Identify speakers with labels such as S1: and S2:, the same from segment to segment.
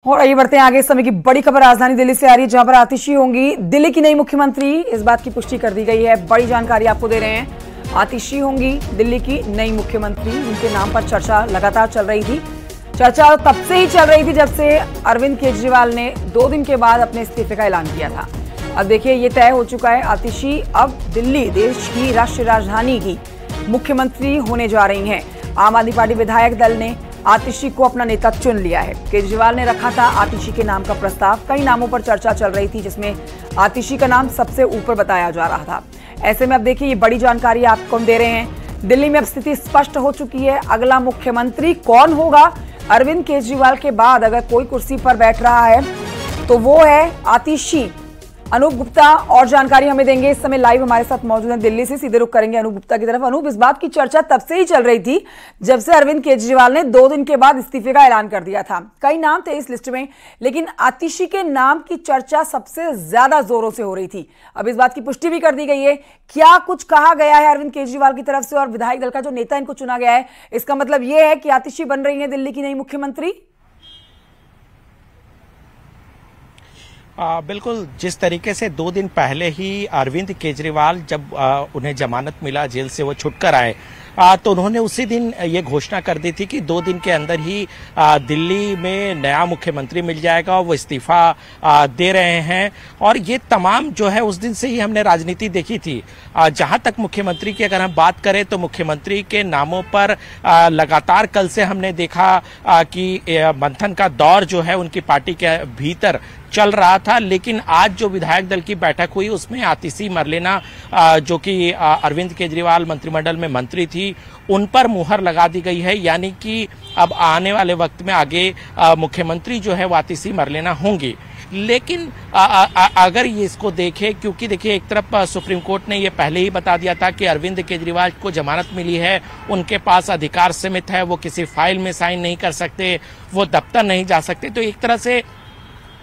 S1: और आइए बढ़ते हैं आगे। इस समय की बड़ी खबर राजधानी दिल्ली से आ रही है, जहां पर आतिशी होंगी दिल्ली की नई मुख्यमंत्री। इस बात की पुष्टि कर दी गई है, बड़ी जानकारी आपको दे रहे हैं। आतिशी होंगी दिल्ली की नई मुख्यमंत्री, उनके नाम पर चर्चा लगातार चल रही थी। चर्चा तब से ही चल रही थी जब से अरविंद केजरीवाल ने 2 दिन के बाद अपने इस्तीफे का ऐलान किया था। अब देखिए ये तय हो चुका है, आतिशी अब दिल्ली देश की राष्ट्रीय राजधानी की मुख्यमंत्री होने जा रही हैं। आम आदमी पार्टी विधायक दल ने आतिशी को अपना नेता चुन लिया है। केजरीवाल ने रखा था आतिशी के नाम का प्रस्ताव। कई नामों पर चर्चा चल रही थी, जिसमें आतिशी का नाम सबसे ऊपर बताया जा रहा था। ऐसे में अब देखिए ये बड़ी जानकारी आपको हम दे रहे हैं। दिल्ली में अब स्थिति स्पष्ट हो चुकी है। अगला मुख्यमंत्री कौन होगा? अरविंद केजरीवाल के बाद अगर कोई कुर्सी पर बैठ रहा है तो वो है आतिशी। अनूप गुप्ता और जानकारी हमें देंगे। इस समय लाइव हमारे साथ मौजूद हैं दिल्ली से। सीधे रुख करेंगे अनूप गुप्ता की तरफ। अनूप, इस बात की चर्चा तब से ही चल रही थी जब से अरविंद केजरीवाल ने 2 दिन के बाद इस्तीफे का ऐलान कर दिया था। कई नाम थे इस लिस्ट में, लेकिन आतिशी के नाम की चर्चा सबसे ज्यादा जोरों से हो रही थी। अब इस बात की पुष्टि भी कर दी गई है। क्या कुछ कहा गया है अरविंद केजरीवाल की तरफ से और विधायक दल का जो नेता इनको चुना गया है, इसका मतलब यह है कि आतिशी बन रही है दिल्ली की नई मुख्यमंत्री?
S2: बिल्कुल, जिस तरीके से 2 दिन पहले ही अरविंद केजरीवाल जब उन्हें जमानत मिला, जेल से वो छुटकर आए, तो उन्होंने उसी दिन ये घोषणा कर दी थी कि 2 दिन के अंदर ही दिल्ली में नया मुख्यमंत्री मिल जाएगा और वो इस्तीफा दे रहे हैं। और ये तमाम जो है उस दिन से ही हमने राजनीति देखी थी। जहां तक मुख्यमंत्री की अगर हम बात करें तो मुख्यमंत्री के नामों पर लगातार कल से हमने देखा कि मंथन का दौर जो है उनकी पार्टी के भीतर चल रहा था। लेकिन आज जो विधायक दल की बैठक हुई उसमें आतिशी मरलेना जो कि अरविंद केजरीवाल मंत्रिमंडल में मंत्री थी, उन पर मुहर लगा दी गई है। यानी कि अब आने वाले वक्त में आगे मुख्यमंत्री जो है वो आतिशी मरलेना होंगी। लेकिन अगर ये इसको देखें, क्योंकि देखिए एक तरफ सुप्रीम कोर्ट ने ये पहले ही बता दिया था कि अरविंद केजरीवाल को जमानत मिली है, उनके पास अधिकार सीमित है, वो किसी फाइल में साइन नहीं कर सकते, वो दफ्तर नहीं जा सकते। तो एक तरह से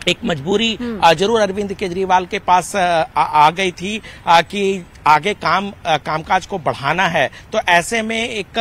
S2: एक मजबूरी जरूर अरविंद केजरीवाल के पास आ गई थी कि आगे कामकाज को बढ़ाना है। तो ऐसे में एक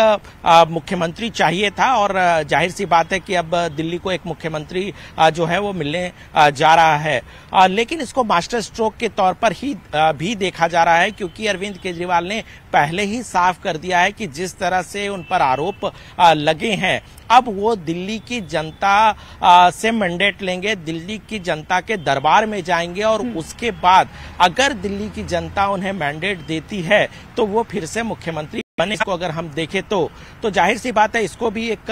S2: मुख्यमंत्री चाहिए था और जाहिर सी बात है कि अब दिल्ली को एक मुख्यमंत्री जो है वो मिलने जा रहा है। लेकिन इसको मास्टर स्ट्रोक के तौर पर ही भी देखा जा रहा है, क्योंकि अरविंद केजरीवाल ने पहले ही साफ कर दिया है कि जिस तरह से उन पर आरोप लगे हैं, अब वो दिल्ली की जनता से मैंडेट लेंगे, दिल्ली की जनता के दरबार में जाएंगे और उसके बाद अगर दिल्ली की जनता उन्हें मैंडेट देती है तो वो फिर से मुख्यमंत्री बने। इसको अगर हम देखें तो जाहिर सी बात है इसको भी एक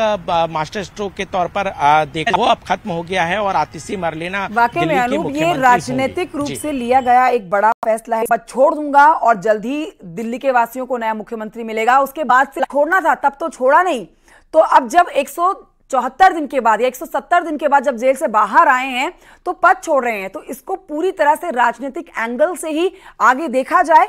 S2: मास्टर स्ट्रोक के तौर पर देखा, वो अब खत्म हो गया है और आतिशी मरलेना
S1: वाकई में अनूप ये राजनीतिक रूप से लिया गया एक बड़ा फैसला है। बस छोड़ दूंगा और जल्द ही दिल्ली के वासियों को नया मुख्यमंत्री मिलेगा। उसके बाद से छोड़ना था, तब तो छोड़ा नहीं। तो अब जब 174 दिन के बाद या 170 दिन के बाद जब जेल से बाहर आए हैं तो पद छोड़ रहे हैं, तो इसको पूरी तरह से राजनीतिक एंगल से ही आगे देखा जाए।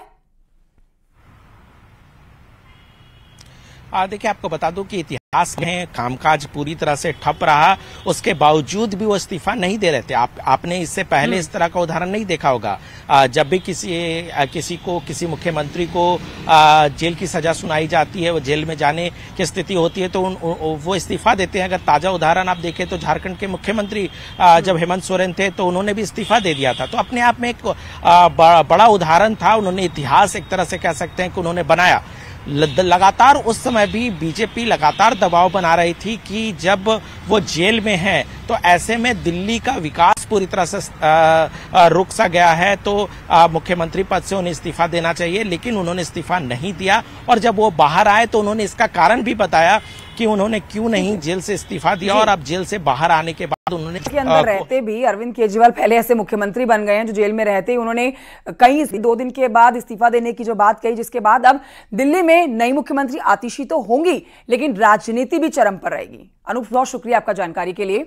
S2: देखिए आपको बता दूं कि इतिहास में कामकाज पूरी तरह से ठप रहा, उसके बावजूद भी वो इस्तीफा नहीं दे रहे थे। आपने इससे पहले इस तरह का उदाहरण नहीं देखा होगा। जब भी किसी मुख्यमंत्री को जेल की सजा सुनाई जाती है, वो जेल में जाने की स्थिति होती है, तो वो इस्तीफा देते हैं। अगर ताजा उदाहरण आप देखें तो झारखंड के मुख्यमंत्री जब हेमंत सोरेन थे तो उन्होंने भी इस्तीफा दे दिया था। तो अपने आप में एक बड़ा उदाहरण था। उन्होंने इतिहास एक तरह से कह सकते हैं कि उन्होंने बनाया। लगातार उस समय भी बीजेपी लगातार दबाव बना रही थी कि जब वो जेल में हैं तो ऐसे में दिल्ली का विकास पूरी तरह से रुक सा गया है, तो मुख्यमंत्री पद से उन्हें इस्तीफा देना चाहिए। लेकिन उन्होंने इस्तीफा नहीं दिया और जब वो बाहर आए तो उन्होंने इसका कारण भी बताया कि उन्होंने क्यों नहीं जेल से इस्तीफा दिया। और अब जेल से बाहर आने के बाद उन्होंने
S1: के अंदर रहते भी अरविंद केजरीवाल पहले ऐसे मुख्यमंत्री बन गए हैं जो जेल में रहते ही उन्होंने कई 2 दिन के बाद इस्तीफा देने की जो बात कही, जिसके बाद अब दिल्ली में नई मुख्यमंत्री आतिशी तो होंगी, लेकिन राजनीति भी चरम पर रहेगी। अनूप, बहुत शुक्रिया आपका जानकारी के लिए।